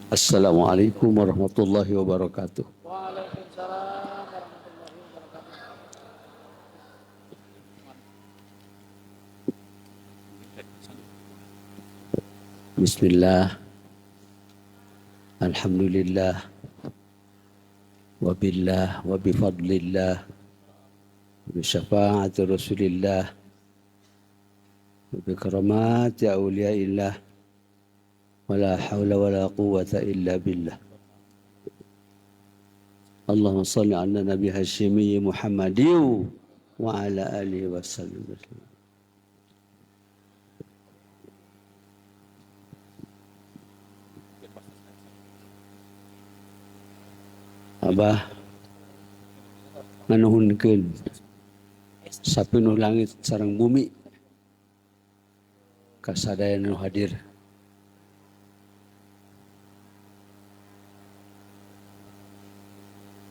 Assalamualaikum warahmatullahi wabarakatuh. Waalaikumsalam warahmatullahi wabarakatuh. Bismillah, alhamdulillah, wabillah, wabifadlillah, bisyafaati rasulillah, wabikaramati awliyaillah, wala hawla wala quwata illa billah. Allahumma salli ala Nabi Hashimi Muhammadiyu wa ala alihi wa sallam. Abah nganuhunkeun sapinuh langit sareng bumi kasadaya nu hadir.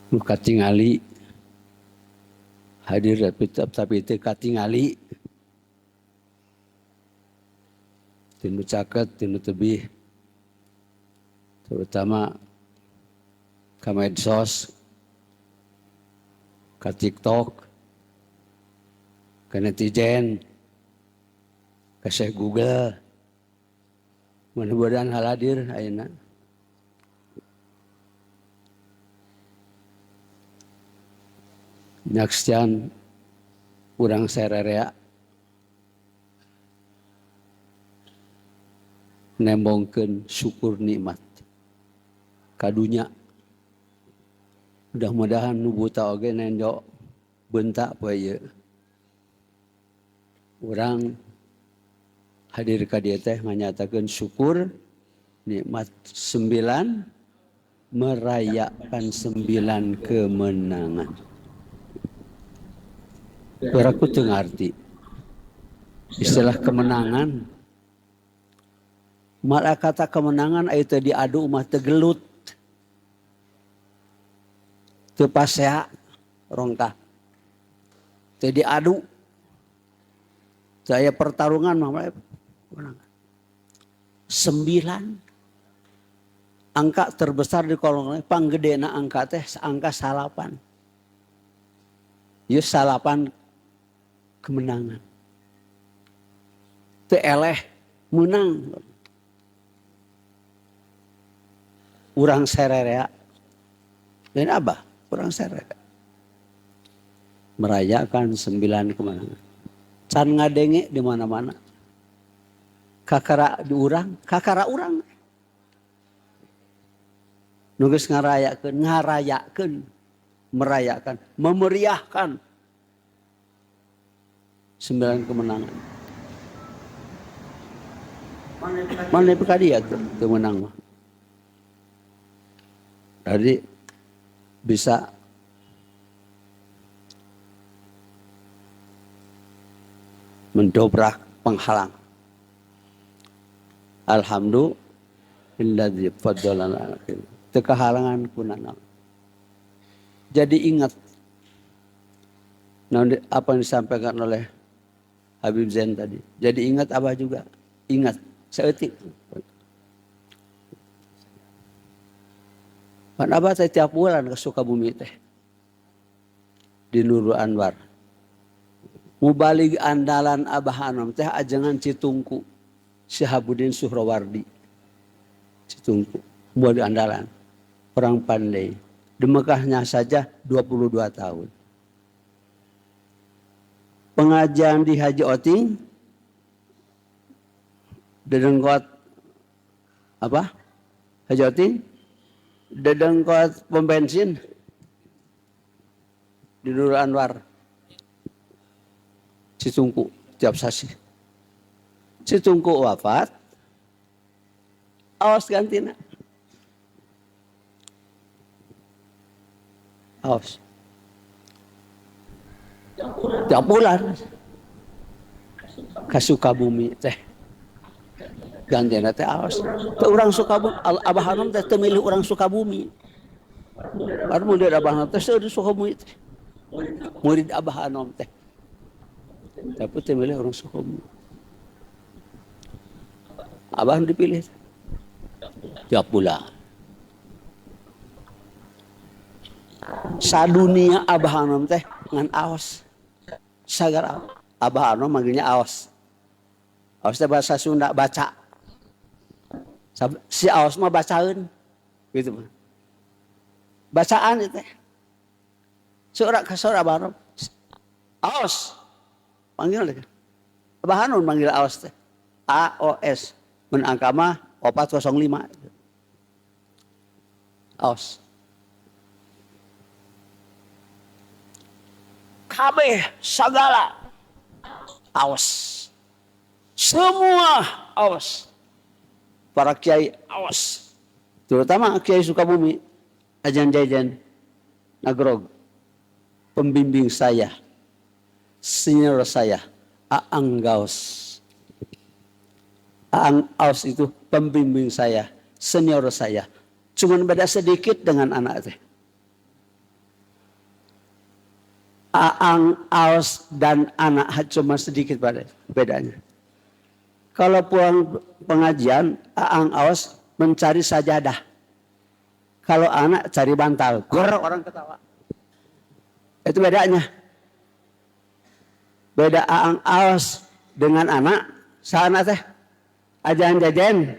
Nu katingali hadir tapi teu katingali. Tinu caket, tinu tebih, terutama ka medsos, ka TikTok, ka netizen, ka Syekh Google. Mudah-mudahan haladir ayeuna. Nyaksian urang sarerea nembongkeun syukur nikmat kadunya. Mudah-mudahan nu buta oge nendo bentak poe ieu. Urang hadir ka dieu teh nganyatakeun syukur nikmat 9, merayakan 9 kemenangan. Urang teu ngarti istilah kemenangan. Malah kata kemenangan aya teu diadu mah teu gelut. Teu pasea rongkah. Teu diadu. Teu aya pertarungan mah kemenangan. 9 angka terbesar di kolom panggedena angka teh angka 8. Ieu 8 kemenangan. Teu eleh menang. Urang sarerea dan abah urang sarerea merayakan 9 kemenangan. Can ngadenge di mana-mana. Kakara di urang, kakara urang. Nu geus ngarayakeun, merayakan, memeriahkan 9 kemenangan. Mana pekadiat teu menang mah. Jadi bisa mendobrak penghalang. Alhamdulillah fadlana teu kahalangan kunana. Jadi ingat apa yang disampaikan oleh Habib Zain tadi. Jadi ingat abah juga. Ingat saeutik. Pan abah teh tiap bulan ke Sukabumi teh. Di Nurul Anwar. Mubalig andalan abah anom teh ajengan Citungku. Syihabuddin Suhrawardi. Citungku. Mubalig andalan. Orang pandai. Di Mekahnya saja 22 tahun. Pengajian di Haji Oting. Dedengkot apa? Haji Oting. Dedengkot pom bensin di Nurul Anwar. Citungku tiap sasi. Citungku wafat. Awas gantina. Awas. Tiap bulan. Ka Sukabumi teh. Gantian teh awas. Teu urang Sukabumi, Abah Hanom teh teu milih urang Sukabumi. Baru murid Abah Hanom teh di Sukabumi teh. Murid Abah Hanom teh. Tapi teu milih urang Sukabumi. Abah dipilih tiap bulan. Sadunia Abah Anom teh ngan aos. Sagar Abah Anom manggilnya aos. Aos teh bahasa Sunda baca. Si aos mah bacaeun. Gitu mah. Bacaan itu teh. Seorang kasor Abah Anom. Aos. Panggil deh. Abah Anom manggil aos teh. AOS. Mun angka mah 405. Aos. Kabeh sagala aos. Semua aos. Para kiai aos. Terutama Kiai Sukabumi, Ajan Jajan Nagrog. Pembimbing saya, senior saya, Aang Gaus. Aang Aus itu pembimbing saya, senior saya. Cuman beda sedikit dengan anak teh. Aang Aus dan anak cuma sedikit bedanya. Kalau pulang pengajian, Aang Aus mencari sajadah. Kalau anak cari bantal, gor orang ketawa. Itu bedanya. Beda Aang Aus dengan anak, sana teh Ajan Jajan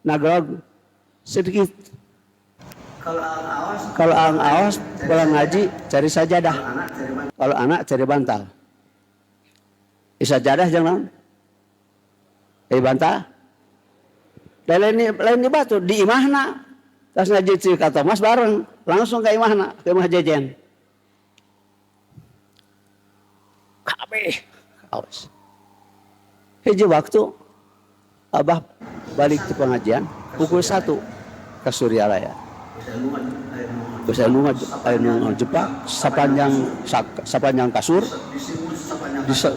Nagrog sedikit. Kalau Aang Aos pulang ngaji cari sajadah. Kalau anak cari bantal. Sajadah jangan. Bantal. Dan lain di batu di imahna. Tas ngaji cik kata Mas bareng langsung ke imahna, ke imah Jajan. Kabeh Aos. Hiji waktu Abah balik ke pengajian pukul 1 ke Suryalaya. Bisa air Jepang sepanjang kasur,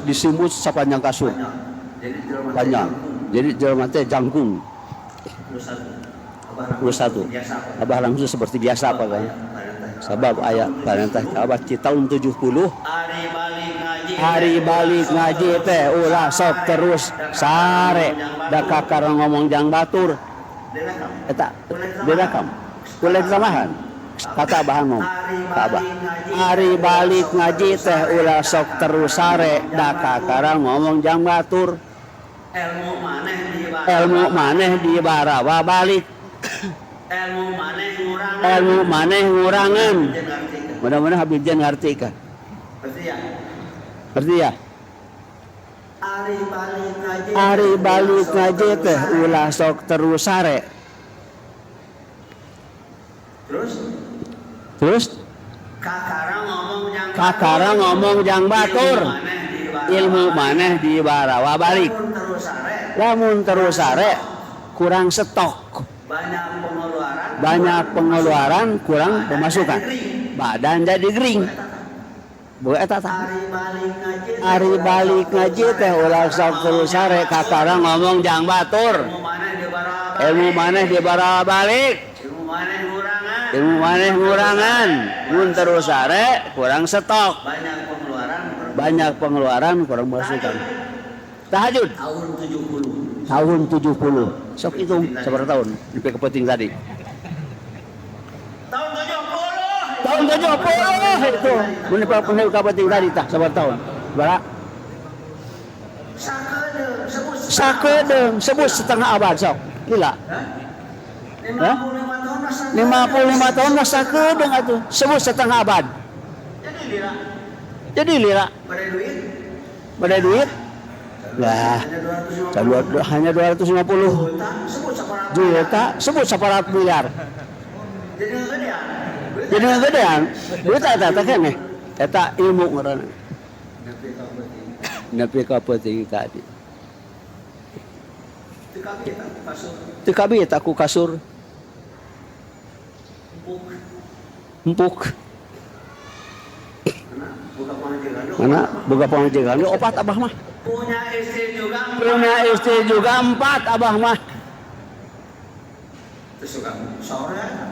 disimut sepanjang kasur, panjang. Jadi jelema teh jangkung. 21. Abah langsung seperti biasa apa kan? Sebab ayat perintah Abah di tahun 70. Hari balik ngaji teh ulah sok terus sare da kakar ngomong jang batur. Eta direkam. Boleh ditamahan. Kata Abah Anom, Abah. Hari balik ngaji teh ulah sok terus sare da kakar ngomong jang batur. Ilmu maneh di barawa balik. Ilmu maneh ngurangan. Mudah-mudahan Habib Jan ngerti kan. Ngerti ya? Ari balik ngaji teh ulah sok terus sare. Terus kakara ngomong jang batur. Ilmu maneh di barawa balik. Lamun terus sare kurang stok. Banyak pengeluaran, kurang pemasukan. Badan jadi gering. Boleh eta tah. Ari balik ngaji teh ulah sok terus sare kakara ngomong jang batur. Ilmu maneh di barawa balik. Ilmu maneh ngurangan. Mun terus sare kurang stok. Banyak pengeluaran, kurang pemasukan. Tahajud tahun 70. Sok hitung seberapa tahun di kepenting tadi. Tahun 70 itu. Menipal kepenting tadi tah seberapa tahun? Berapa? Sakedeung sebut setengah abad sok. Gila. 55 tahun mah sakedeung atuh. Sebut setengah abad. Jadi lira. Bade duit? Lah, hanya 250 juta, sebut 400 miliar. Jadi ngegedean, duit eta keneh. Eta ilmu ngaranna. Nepi ka penting tadi. Teu kabeh eta ku kasur. Empuk. Mana boga pangajian opat Abah mah. Punya istri juga 4 Abah mah.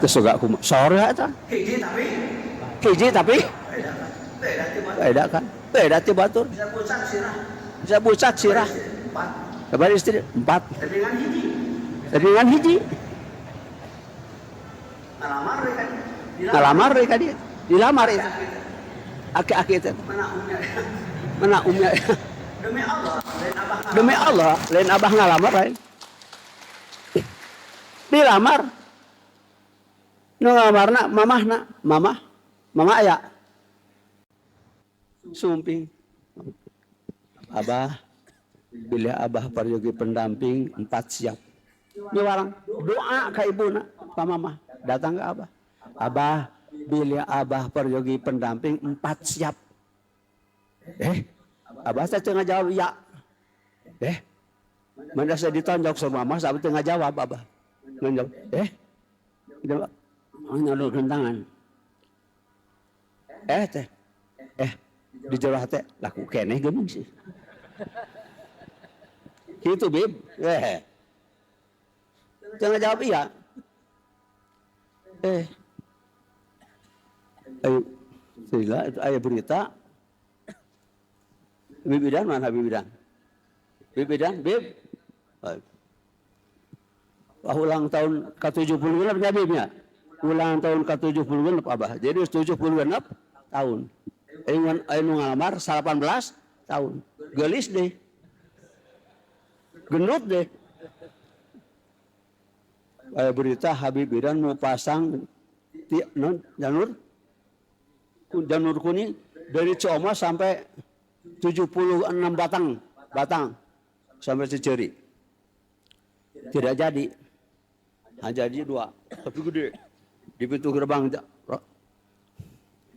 Tersuga kumaha? Sore eta. Hiji tapi beda kan? Beda ti batur. Bisa bucak sirah. Kabar istri 4. Tapi kan hiji. ngalamar deh ka dia. Dilamar itu. Aki-aki itu. Mana umnya. Demi Allah, lain abah ngalamar lain. Dilamar. Nu ngalamarna mamahna, mama aya. Sumping. Abah, bila abah parjogi pendamping 4 siap. Ini orang doa ke ibuna, ke mama, datang ke abah. Abah, bila abah parjogi pendamping 4 siap. Abah saya tengah jawab ya. Mana saya ditonjok sama mama, saya tengah jawab abah. Nonjok, nyalur kentangan. Di jero hati laku keneh geuning sih. Gitu bib. Jangan jawab iya. Ayo, sila itu ayah berita. Bibidan mana bibidan? Bibidan, bib. Ulang tahun ke-70 genap ya bibnya. Ulang tahun ke-70 genap abah. Jadi 70 genap tahun. Ayo ngalamar 18 tahun. Gelis deh. Gendut deh. Ayah berita Habib Bidan mau pasang janur kuning dari Coma sampai 76 batang sampai Ciceri. Tidak jadi. Hanya jadi 2, tapi gede. Di pintu gerbang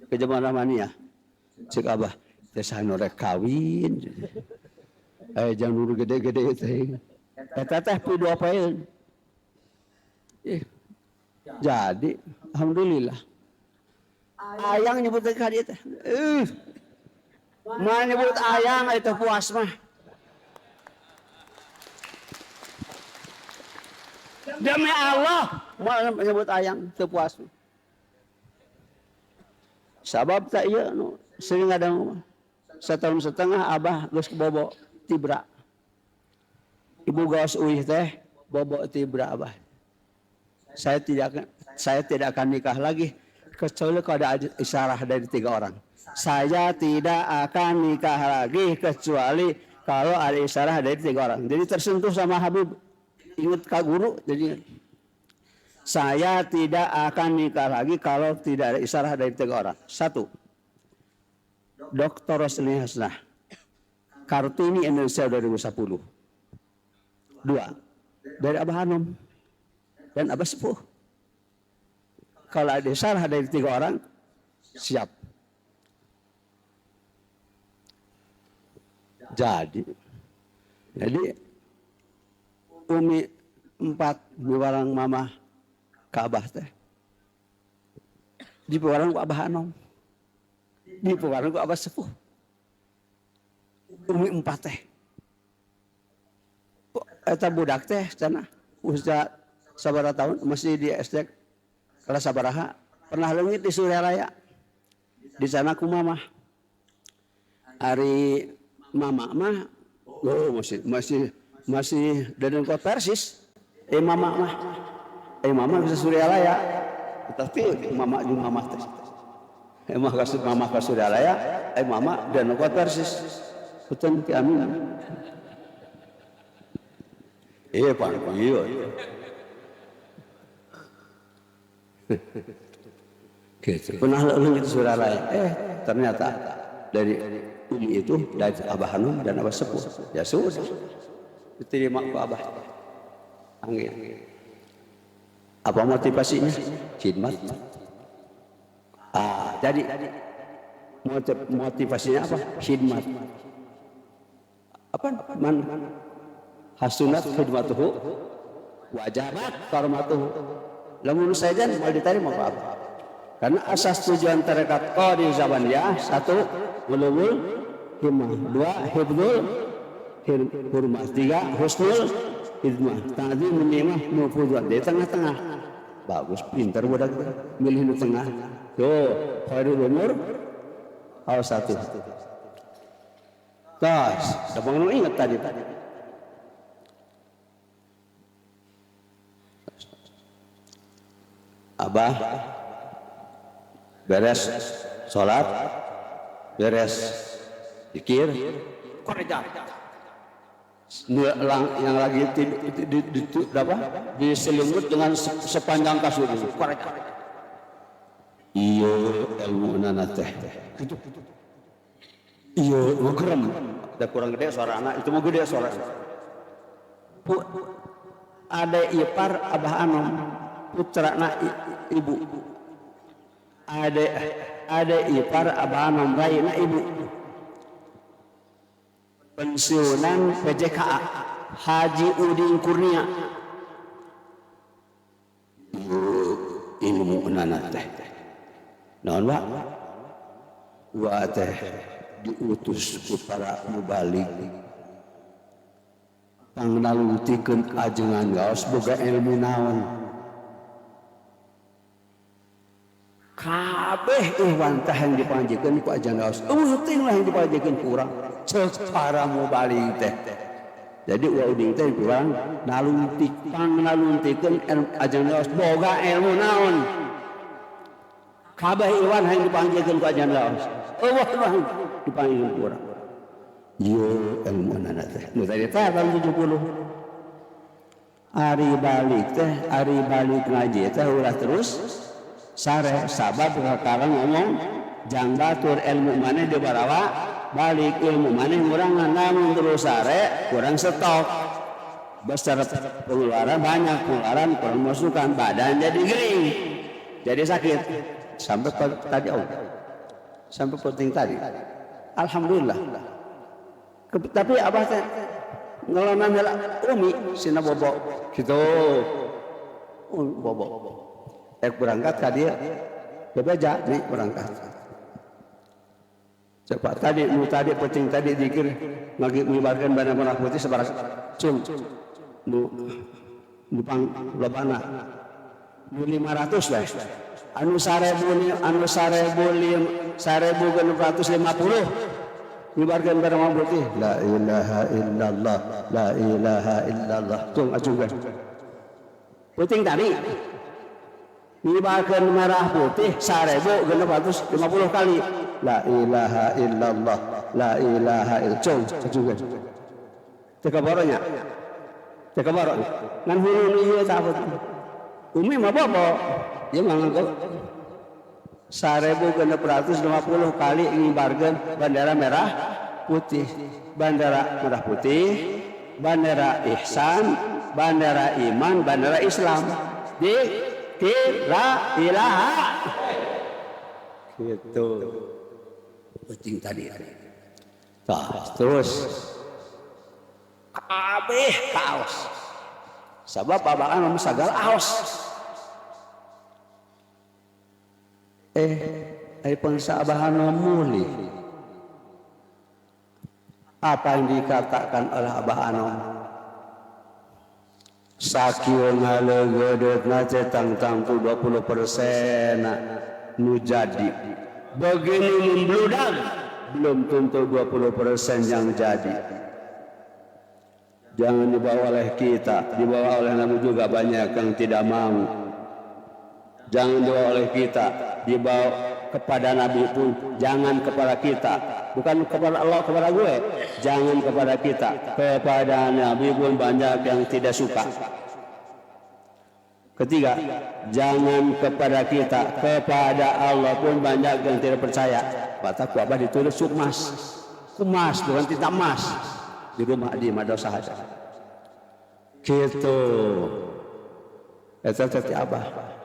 ke zaman Ramania. Cek abah, desa norek kawin. Janur gede-gede teh. Teh pu 2 paeun. Jadi alhamdulillah. Ayang nyebut ke dia teh. Mana nyebut ayang itu puas mah. Demi Allah, mana nyebut ayang teu puas. Sabab tak ieu sering ada setahun setengah abah geus bobo tibra. Ibu gaos uih teh bobo tibra abah. Saya tidak akan nikah lagi kecuali kalau ada isyarah dari 3 orang. Saya tidak akan nikah lagi kecuali kalau ada isyarah dari 3 orang. Jadi tersentuh sama Habib, ingat Kak Guru, jadi saya tidak akan nikah lagi kalau tidak ada isyarah dari 3 orang. 1. Dr. Roslini Hasnah, Kartini Indonesia 2010. 2. Dari Abah Hanum dan Abah Sepuh. Kalau ada isyarah dari 3 orang, siap. Jadi Umi 4 di warang mama Ka'bah teh. Di warang ku Abah Anom. Di warang ku Abah Sepuh. Umi 4 teh. Eta budak teh cenah usia sabaraha tahun masih di SD kelas sabaraha pernah leungit di Suryalaya. Di sana ku mama. Ari mama mah masih dari kota Persis. Mama bisa Suryalaya. Tetapi mama jeung mama teh. Mama ka Suryalaya, mama dan kota Persis. Betul ki amin. Iya Pak, iya. Gitu. Pernah leungit di Suryalaya. Ternyata dari Umi itu dari Abah Hanum dan Abah Sepuh. Ya sudah. Diterima ke Abah. Anggil. Apa motivasinya? Khidmat. Jadi motivasinya apa? Khidmat. Apa? Hasunat khidmatuhu wajabat karmatuhu. Lamun saja mau diterima ke Abah. Karena asas tujuan tarekat qadi zabaniyah 1 ulumul himmah, 2 hibdul hurmah, 3 husnul hidmah, ta'zim nimah nufuzat. Di tengah-tengah. Bagus, pintar budak milih di tengah. Tuh, khairul umur al 1. Tas, siapa yang ingat tadi? Abah beres sholat, beres zikir, koreja. Yang lagi diselimut dengan sepanjang kasur itu, koreja. Iya ilmu nana teh. Iya ngegerem. Ada kurang gede suara anak, itu mau gede suara. Ada ipar abah anom, putra na ibu. Ada ipar abah anom bayi na ibu. Pensiunan PJKA Haji Udin Kurnia. Ilmu nana teh. Naon wa teh diutus ku para mubalik pangnalungtikeun ajengan gaos boga ilmu naon kabeh ihwan teh yang dipanjikeun ku ajengan gaos euting lah yang dipanjikeun ku urang ceuk para mubalik teh jadi uing teh kurang nalungtik pangnalungtikeun ajengan gaos boga ilmu naon kabeh ihwan yang dipanjikeun ku ajengan gaos eueuh dipanggil kurang. Yo ilmu nana teh. Nu tadi teh tahun 70. Ari balik ngaji teh ulah terus sare sabab sekarang ngomong jang batur ilmu maneh di barawa balik ilmu maneh urang namun terus sare kurang stok. Besar pengeluaran banyak pengeluaran kurang masukan badan jadi gering. Jadi sakit sampai tadi sampai penting tadi. Alhamdulillah. Tapi abah teh ngelawan heula umi sina bobo kitu. Bobo. Berangkat ka dieu. Bebeja nih berangkat. Coba tadi penting tadi zikir ngagi ngibarkeun bana merah putih sabarang cum. Nu pang lobana. Nu 500 we. Anu 1650 ngibarkeun barang putih la ilaha illallah tung ajugan penting tadi ngibarkeun merah putih 1650 kali la ilaha illallah tung ajugan teu kaboronya ngan hulu ieu tah umi mah bobo dia nganggo 1650 kali ngibarkeun bendera merah putih, bendera merah putih, bendera ihsan, bendera iman, bendera Islam. La ilaha. Gitu. Penting tadi. Terus kabeh kaos. Sabab babaan sagala aos. Pensabahan muli. Apa yang dikatakan oleh Abah Anom? Sakieu ngaleugeudeutna teh tang 20% nu jadi. Begini membludak belum tentu 20% yang jadi. Jangan dibawa oleh kita, dibawa oleh namun juga banyak yang tidak mau. Jangan dibawa oleh kita, dibawa kepada Nabi pun jangan kepada kita, bukan kepada Allah, kepada gue. Jangan kepada kita, kepada Nabi pun banyak yang tidak suka. Ketiga, jangan kepada kita, kepada Allah pun banyak yang tidak percaya. Bataku abah ditulis sukmas, kumas bukan tidak emas di rumah di madrasah saja. Gitu. Eta teh abah.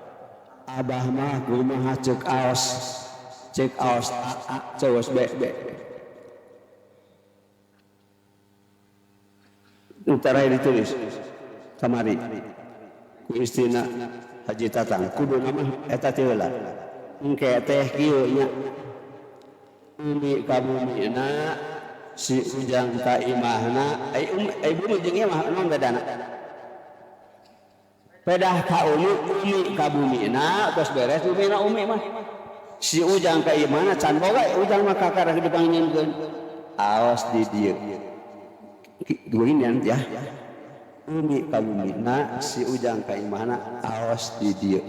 Abah mah kumaha cek aos AA cewes B. Utara ditulis kamari ku istina Haji Tatang kudu nama eta teh heula engke teh kieu nya umi ka bumina si ujang ka imahna ai bumi jeung ieu mah naon bedana pedah ka umi ka bumina tos beres bumina umi mah si ujang ka imana can boga ujang mah kakara dipanggilkeun aos di dieu geuningan ya umi ka bumina si ujang ka imana aos di dieu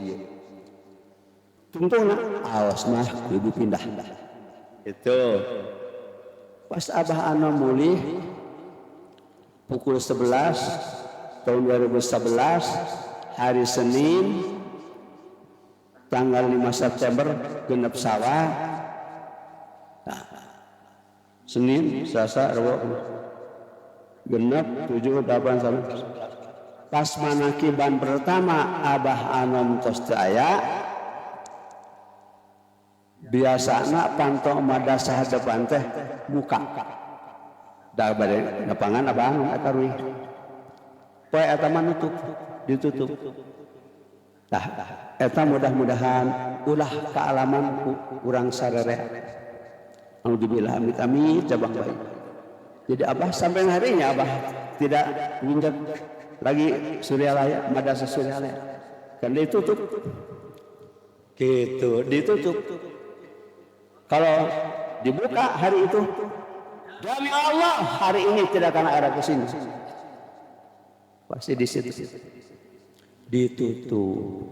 Tungtungna awas mah kudu pindah. Itu pas Abah anu mulih pukul 11 tahun 2011 hari Senin tanggal 5 September genep sawah. Nah, Senin, Selasa, Rabu genep 7, 8, 9. Pas manakiban pertama Abah Anom tos teu aya, biasana panto madrasah depan teh buka. Da bade nepangan Abah Anom eta ruih. Poe eta mah ditutup. Tah eta mudah-mudahan ulah kaalaman ku urang sarere. Alhamdulillah amit-amit cabang baik. Jadi Abah sampai harinya Abah tidak menginjak lagi Suryalaya, madrasah Suryalaya. Kan ditutup. Gitu, ditutup. Kalau dibuka hari itu, demi Allah hari ini tidak akan ada ke sini. Pasti di situ. Ditutup.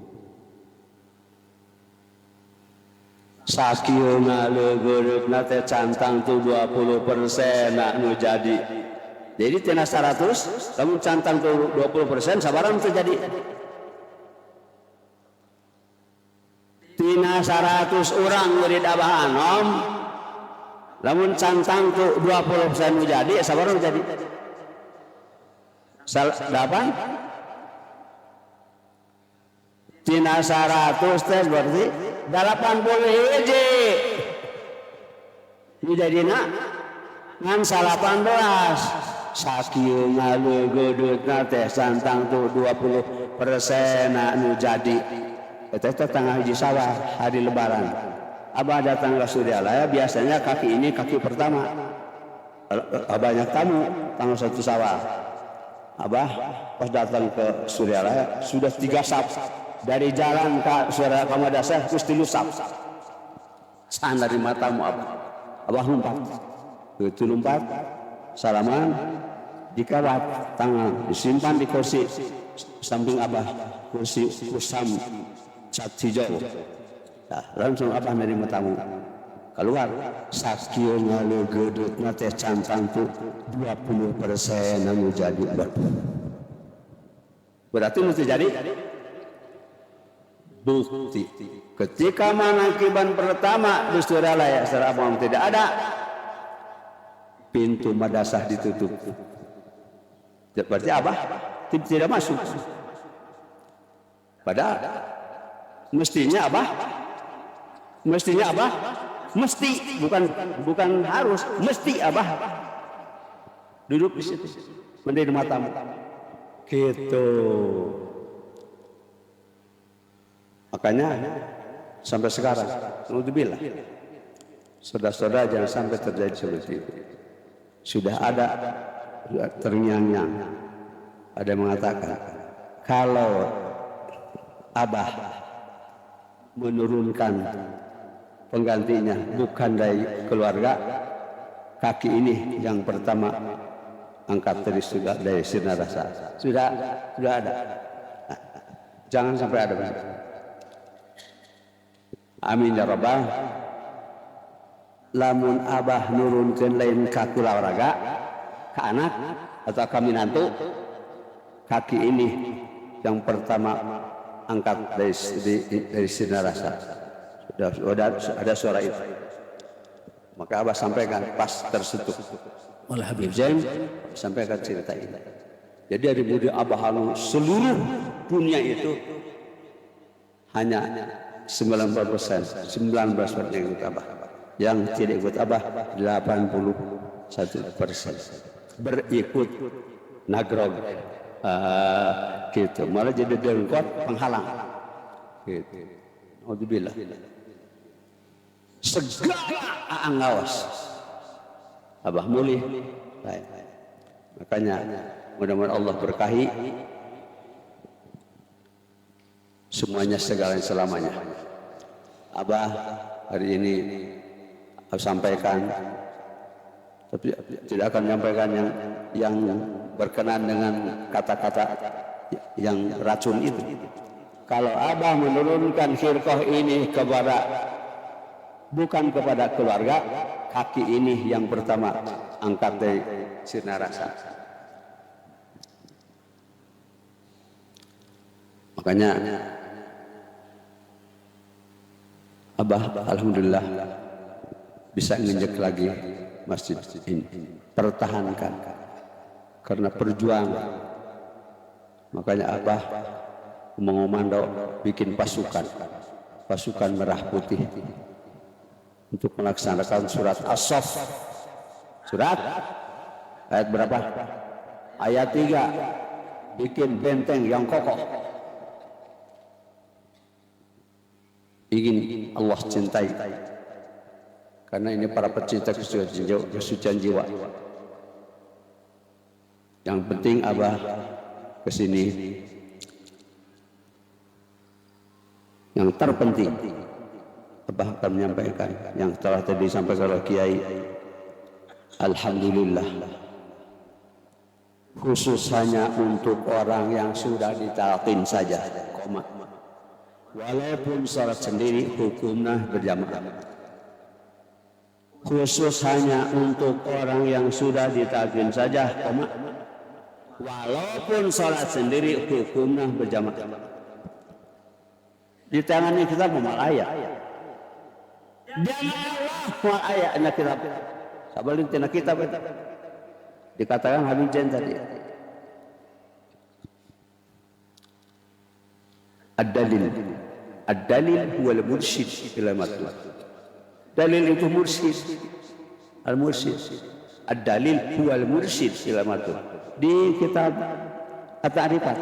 Sakieu ngaleugeureupna teh cantang tuh 20% nu jadi. Jadi tina 100, lamun cantang tuh 20% sabarang teu jadi. Tina 100 orang murid Abah Anom, lamun cantang tuh 20% nu jadi, sabarang jadi. Dapan? Tina 100 teh berarti 80 hiji. Nu jadina ngan 18. Sakieu ngaleugeudeutna teh cantang tuh 20% nu jadi. Eta teh tanggal hiji sawah hari lebaran. Abah datang ke Suryalaya biasanya kaki ini kaki pertama. Banyak tamu tanggal 1 sawah. Abah pas datang ke Suryalaya sudah 3 sap. Dari jalan ke Suryalaya ke madrasah terus 3 sap. Saan dari matamu Abah lompat. Begitu lompat, salaman, dikawat tangan, disimpan di kursi samping Abah, kursi usam cat hijau. Nah, langsung Abah nerima tamu. Keluar, sakieu ngaleugeudeutna teh cantang tuh 20% anu jadi. Berarti nu jadi bukti. Ketika manakiban pertama di Suryalaya Serabang tidak ada, pintu madrasah ditutup. Berarti Abah tidak masuk. Padahal mestinya Abah mesti bukan harus, mesti Abah duduk di situ menerima tamu. Gitu. Makanya sampai sekarang, alhamdulillah, saudara-saudara jangan sampai terjadi seperti itu. Sudah ada terngiang-ngiang, ada yang mengatakan kalau Abah menurunkan penggantinya bukan dari keluarga, kaki ini yang pertama angkat dari sirna rasa. Sudah ada. Jangan sampai ada begitu. Amin ya rabbal. Lamun Abah nurunkeun lain ka kulawarga, ka anak atau ka minantu, kaki ini yang pertama angkat dari sirna rasa. Sudah ada suara itu. Maka Abah sampaikan pas tersentuh oleh Habib Zain, sampaikan cerita ini. Jadi dari budi Abah Anom seluruh dunia itu hanya 19% yang ikut Abah. Yang tidak ikut Abah 81% berikut nagrog. Gitu. Malah jadi dengkot penghalang. Gitu. Alhamdulillah. Segala ngawas Abah mulih. Makanya mudah-mudahan Allah berkahi semuanya segala selamanya. Abah hari ini sampaikan, tapi tidak akan menyampaikan yang berkenan dengan kata-kata yang racun itu. Kalau Abah menurunkan khirqah ini bukan kepada keluarga, kaki ini yang pertama angkat dari sirna rasa. Makanya Abah alhamdulillah bisa nginjek lagi masjid ini. Pertahankan karena perjuangan. Makanya Abah mengomando bikin pasukan merah putih untuk melaksanakan surat As-Saff. Surat ayat berapa? Ayat 3. Bikin benteng yang kokoh. Ingin Allah cintai. Karena ini para pecinta kesucian jiwa. Yang penting Abah kesini. Yang terpenting Abah akan menyampaikan yang telah tadi disampaikan oleh Kiai. Alhamdulillah, khusus hanya untuk orang yang sudah ditalqin saja, walaupun salat sendiri hukumnya berjamaah. Khusus hanya untuk orang yang sudah ditalqin saja, walaupun salat sendiri hukumnya berjamaah. Di tangannya kita memal ayat. Dan Allah memal ayat anak kita. Sabalin tina kitab itu. Dikatakan Habib Zain tadi. Ad-dalil huwal mursyid ila matlu. Dalil itu mursyid. Al-mursyid. Ad-dalil huwal mursyid ila matlu. Di kitab At-Ta'rifat.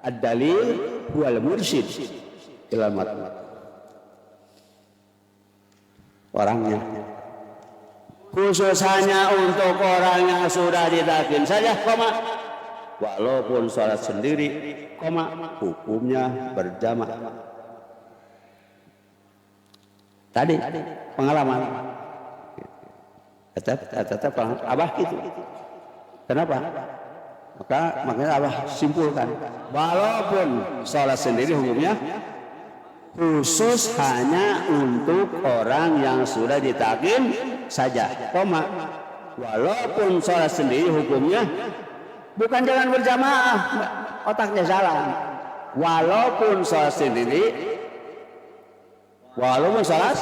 Ad-dalil huwal mursyid ila matlu. Orangnya khusus hanya untuk orang yang sudah ditalqin saja, walaupun sholat sendiri, hukumnya berjamaah. Tadi pengalaman, tetap Abah gitu. Kenapa? Makanya Abah simpulkan, walaupun sholat sendiri hukumnya khusus hanya untuk orang yang sudah ditalqin saja, walaupun sholat sendiri hukumnya bukan jangan berjamaah, otaknya jalan. Walaupun sholat sendiri, walaupun sholat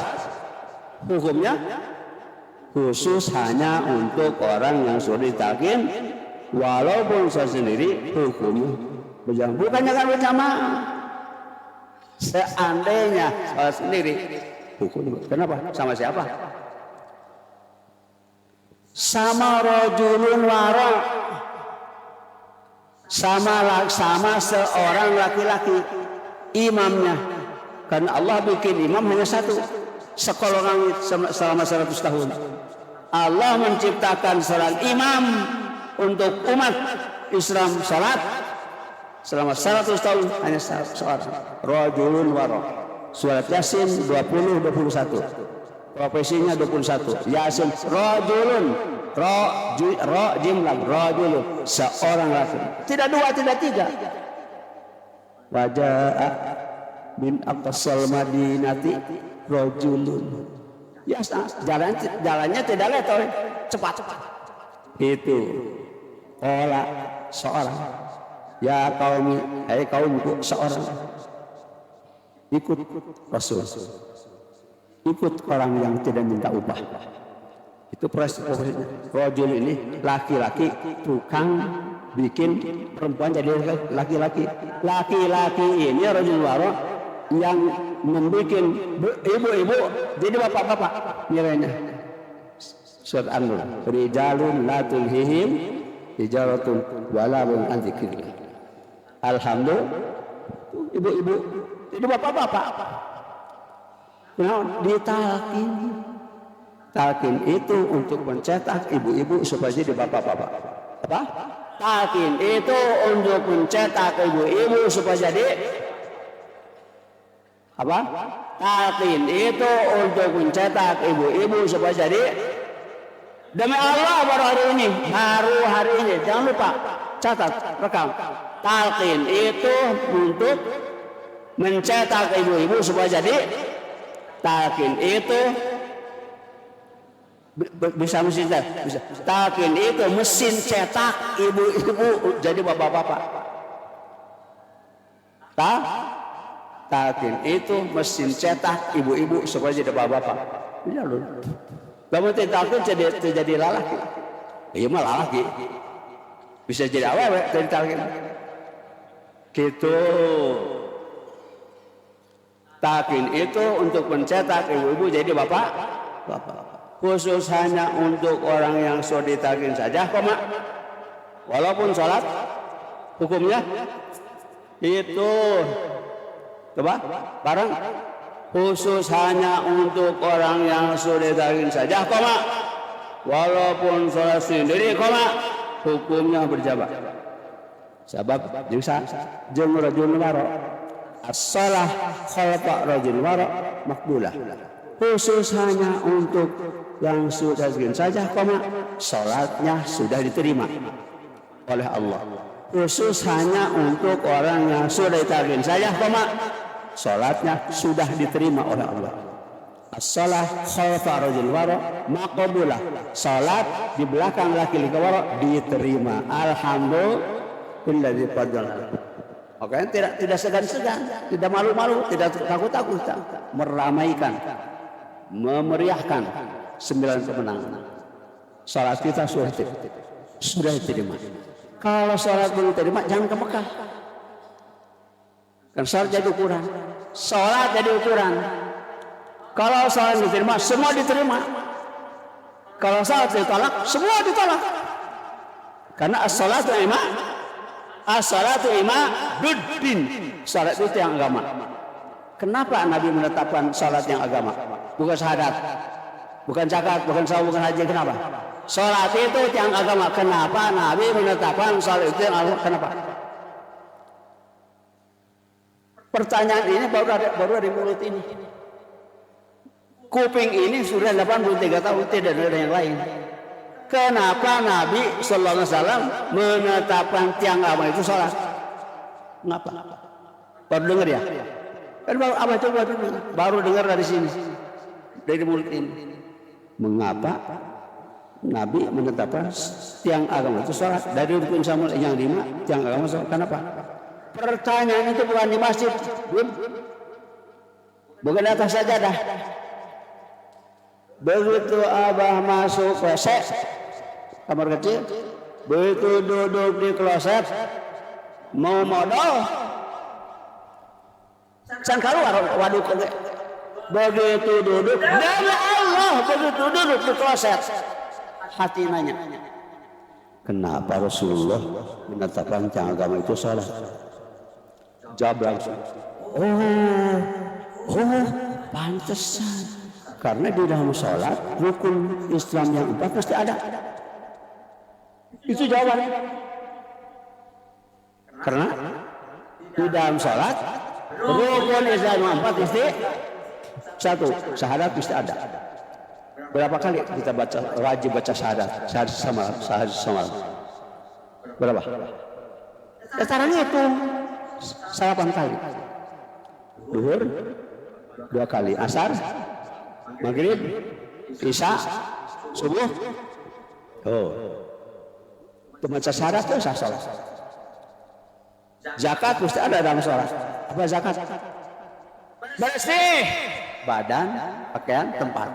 hukumnya khusus hanya untuk orang yang sudah ditalqin, walaupun sholat sendiri hukumnya berjamaah, bukan jangan berjamaah. Seandainya sholat sendiri hukumnya, kenapa? Sama siapa? Sama rajulun wara, sama seorang laki-laki imamnya. Karena Allah bikin imam hanya satu, sekolah langit selama 100 tahun. Allah menciptakan seorang imam untuk umat Islam salat selama 100 tahun hanya seorang, rajulun wara. Surat Yasin 20-21. Profesinya 21. Yasin rajulun, jim lam rajulun, seorang laki. Tidak dua, tidak tiga. Wajah min aqsal madinati rajulun. Ya, jalannya tidak leto, cepat. Itu ola seorang. Ya kaum, kaumku, seorang ikut Rasul. Ikut orang yang tidak minta upah. Itu prosesnya. Rajul ini laki-laki tukang bikin perempuan jadi laki-laki. Laki-laki ini rajul waro yang membuat ibu-ibu jadi bapak-bapak nilainya. Surat An-Nur. Rijalun la tulhihim tijaratun wala min an dzikrillah. Alhamdulillah, ibu-ibu jadi bapak-bapak. Nah, ditalqin. Talqin itu untuk mencetak ibu-ibu supaya jadi bapak-bapak. Apa? Talqin itu untuk mencetak ibu-ibu supaya jadi apa? Talqin itu untuk mencetak ibu-ibu supaya jadi. Demi Allah baru hari ini, jangan lupa catat, rekam. Talqin itu untuk mencetak ibu-ibu supaya jadi talqin itu bisa mesin bisa. Talqin itu mesin cetak ibu-ibu jadi bapak-bapak. Talqin itu mesin cetak ibu-ibu supaya jadi bapak-bapak. Iya loh. Kamu talqin jadi lalaki. Iya mah lalaki. Bisa jadi awewe dari talqin. Gitu. Talqin itu untuk mencetak ibu-ibu jadi bapak. Khusus hanya untuk orang yang sudah ditalqin saja, koma. Walaupun sholat, hukumnya itu, coba, bareng. Khusus hanya untuk orang yang sudah ditalqin saja, koma. Walaupun sholat sendiri, koma, hukumnya berjabah. Sebab jeung rajul waro. As-shalah khalfa rajul waro makbulah. Khusus hanya untuk yang sudah segini saja, koma, salatnya sudah diterima oleh Allah. Khusus hanya untuk orang yang sudah ditalqin saja, koma, salatnya sudah diterima oleh Allah. As-shalah khalfa rajul waro maqbulah. Salat di belakang laki-laki waro diterima. Alhamdulillah fadlan. Oke, tidak segan-segan, tidak malu-malu, tidak takut-takut, meramaikan, memeriahkan 9 kemenangan. Salat kita sudah diterima. Kalau salat belum diterima, jangan ke Mekah. Kan salat jadi ukuran. Salat jadi ukuran. Kalau salat diterima, semua diterima. Kalau salat ditolak, semua ditolak. Karena as-salatu imaduddin. Salat itu yang agama. Kenapa Nabi menetapkan salat yang agama? Bukan syahadat, bukan zakat, bukan saum, bukan haji. Kenapa? Salat itu yang agama. Kenapa Nabi menetapkan salat itu yang agama? Kenapa? Pertanyaan ini baru ada di mulut ini. Kuping ini sudah 83 tahun, tidak ada yang lain. Kenapa Nabi Sallallahu Alaihi Wasallam menetapkan tiang agama itu salat? Kenapa? Baru dengar ya? Kan baru apa coba baru dengar dari sini, dari mulut ini. Mengapa Nabi menetapkan tiang agama itu salat? Dari rukun Islam yang 5, tiang agama salat. Kenapa? Pertanyaan itu bukan di masjid, bukan di atas sajadah. Begitu Abah masuk kloset, kamar kecil, begitu duduk di kloset, mau modal, san keluar waduk. Begitu duduk, demi Allah, begitu duduk di kloset, hati nanya, kenapa Rasulullah menetapkan tiang agama itu salat? Jawab langsung, pantesan. Karena di dalam sholat rukun Islam yang 4 pasti ada. Itu jawabannya. Karena di dalam sholat rukun Islam yang 4 pasti 1, syahadat pasti ada. Berapa kali kita wajib baca syahadat? Syahadat sama. Berapa? Caranya itu 8 kali. Duhur 2 kali, asar, maghrib, isya, subuh. Itu baca syahadat itu sah salat. Zakat mesti ada dalam sholat. Apa zakat? Bersih badan, pakaian, tempat.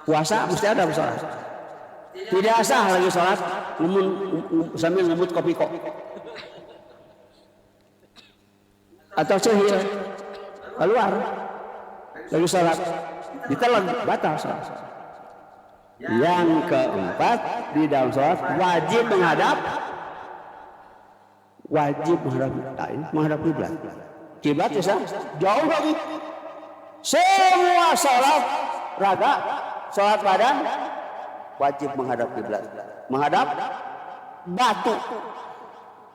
Puasa mesti ada dalam sholat. Tidak sah lagi sholat sambil ngemut kopi kok. Atau cehil keluar lagi sholat, ditelan, batal sholat. Yang keempat, di dalam sholat wajib menghadap kiblat. Kiblat bisa jauh lagi. Semua sholat raga, sholat badan wajib menghadap kiblat. Menghadap batu.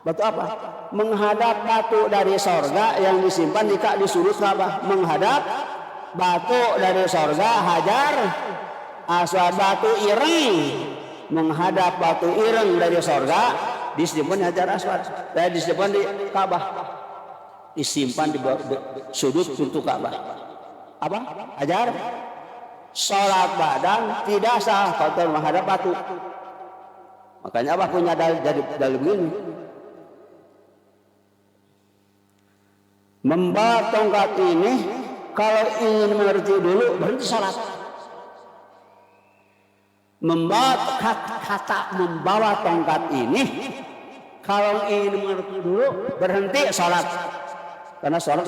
Batu apa? Menghadap batu dari sorga yang disimpan di sudut Ka'bah. Menghadap batu dari sorga hajar aswad, batu ireng. Menghadap batu ireng dari sorga disimpan hajar aswad. Dan disimpan di Ka'bah. disimpan di sudut pintu Ka'bah. Apa? Ajar salat badan tidak sah kalau menghadap batu. Makanya Abah punya dalil begini. Membawa tongkat ini kalau ingin mengerti dulu berhenti salat. Kata membawa tongkat ini kalau ingin mengerti dulu berhenti salat. Karena salat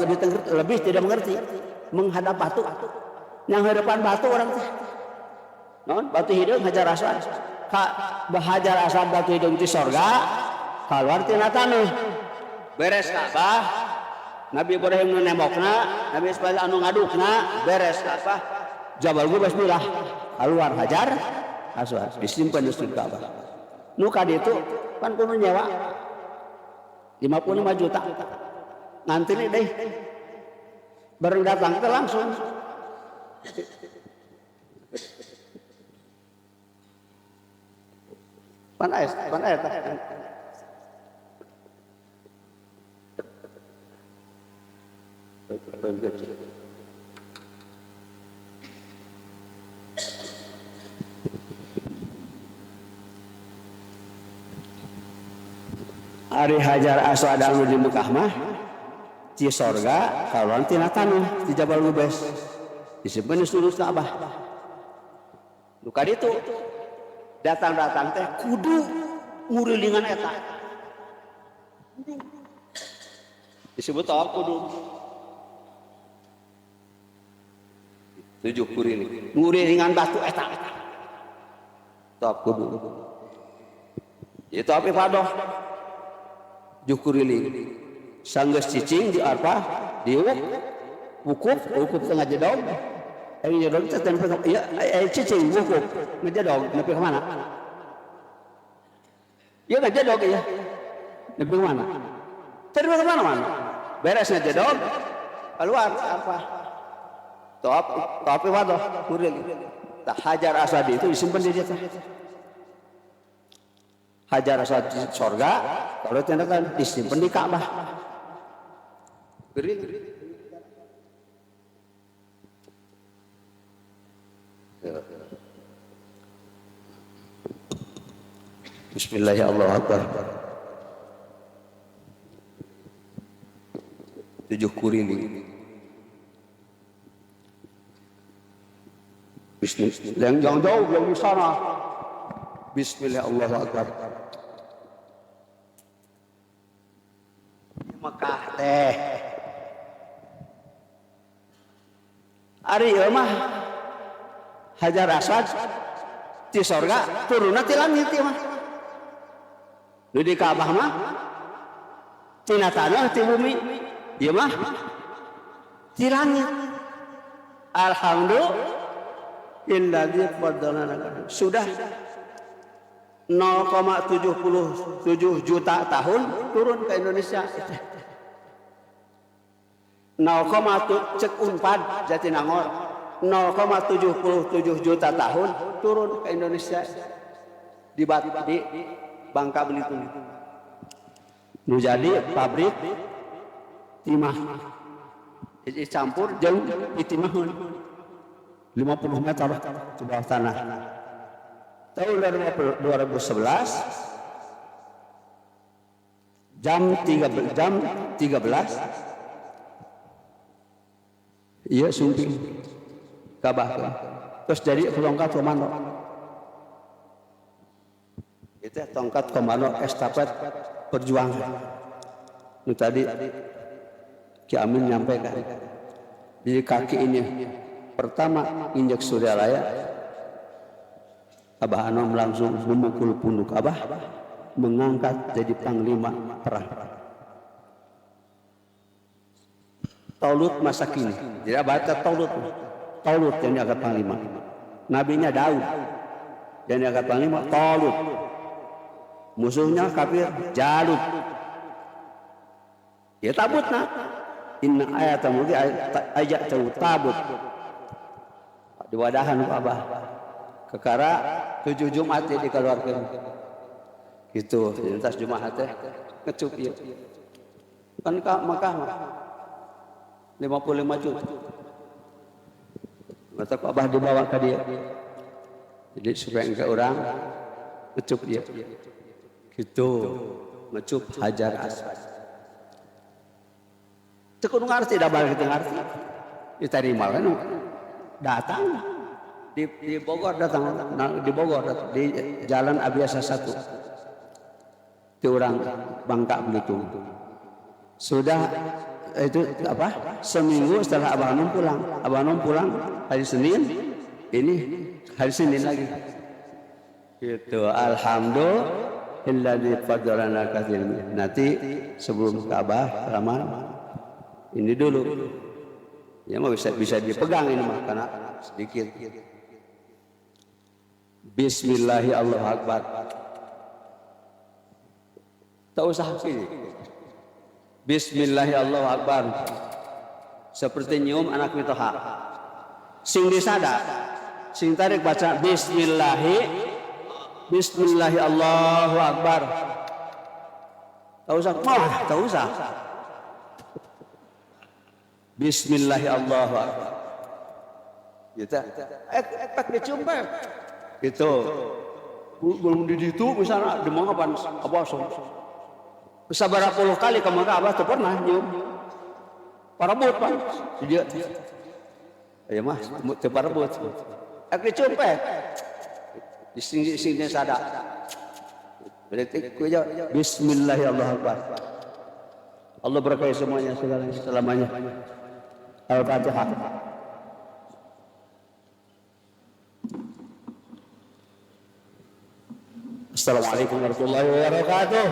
lebih tidak mengerti. Menghadap batu. Yang hadapan batu orang teh. Non batu hidung hajar aswad. Hajar aswad batu hidung di sorga. Keluar tina tanah. Beres Ka'bah. Nabi Ibrahim nembokna, Nabi Ismail anu ngadukna, beres Ka'bah. Jabal Gubas bilah keluar hajar aswad disimpan di sudut Ka'bah. Nu kadi itu kan kudu nyewa 55 juta. Nanti nih deh. Bareng datang ke langsung. Pan air. Ari Hajar Aswad anu di Mekah mah di sorga kaluan tina tanah di Jabal Gubes disimpan di sudut Ka'bah. Luka ditu datang teh kudu ngurilingan eta disebut tawaf kudu 7 kuriling ngurilingan batu eta tawaf kudu itu tawaf ifadah 7 kuriling sanggeus cicing di arpa di wukuf tengah jedog jedog teh tempat ya cicing wukuf ngejedog nepi ka mana ya ngejedog ya nepi ka mana tadi ke mana beres ngejedog keluar arpa tawaf ifadah kuriling tah Hajar Aswad itu disimpan di dia Hajar Aswad di sorga kalau tenda kan disimpan di Ka'bah. Beri. Bismillahirrahmanirrahim. 7 kuriling. Bismillah. Yang jauh yang di sana. Bismillahirrahmanirrahim. Mekah teh. Ari ieu mah Hajar Aswad di sorga turunna ti langit ieu mah. Di Ka'bah mah tina tanah ti bumi. Ieu mah di langit. Alhamdulillah sudah 0,77 juta tahun turun ke Indonesia. 0,7 Unpad Jatinangor 0,77 juta tahun turun ke Indonesia di Bangka Belitung. Nu jadi pabrik timah dicampur jauh di timahun 50 meter di bawah tanah. Tahun 2011 jam 13 iya sumping Ka'bah terus jadi tongkat komando itu tongkat komando estafet perjuangan itu tadi Ki Amin nyampaikan di kaki ini pertama injak Suryalaya Abah Anom langsung memukul punduk Abah mengangkat jadi panglima perang Taulut masa kini. Jadi Abah Taulut yang diangkat panglima. Nabinya Daud yang diangkat panglima Taulut. Musuhnya kafir Jalut. Ya tabutna. Inna ayat mulki ayat tabut. Di wadahan Abah. Kekara 7 Jumat dikeluarkan. Gitu. Lintas Jumat teh ngecup ieu. Kan ke Makkah 55 juta. Mata ku Abah dibawa ke dia. Jadi supaya engke orang ngecup dia. Gitu. Ngecup Hajar Aswad. Teu kudu ngarti da balik teu ngarti. Diterima kan datang di Bogor datang di Bogor di Jalan Abiasa 1. Itu orang Bangka begitu. Sudah itu apa? Seminggu setelah Abah Nom pulang. Abah Nom pulang hari Senin, ini hari Senin lagi. Gitu. Alhamdulillah fadlana katsir. Nanti sebelum ke Abah ramal ini dulu. Ya mah bisa dipegang ini mah karena sedikit. Bismillahirrahmanirrahim. Allahu Akbar. Tak usah ini. Bismillahirrahmanirrahim. Allahu Akbar. Seperti nyium anak mitoha. Sing disada, sing tarik baca Bismillahirrahmanirrahim. Allahu Akbar. Tak usah, tak usah. Bismillahirrahmanirrahim. Allahu Akbar. Gitu. Ek dicium bae. Gitu. Belum di situ misalnya demang apa sabaraha puluh kali ka Makkah Abah teu pernah nyium. Parebut pan. Dia. Ya mah teu parebut. Ek dicium bae. Di sini sada. Berarti ku aja Bismillahirrahmanirrahim. Allahu Akbar. Allah berkahi semuanya selamanya. Al-Fatihah. Assalamualaikum warahmatullahi wabarakatuh.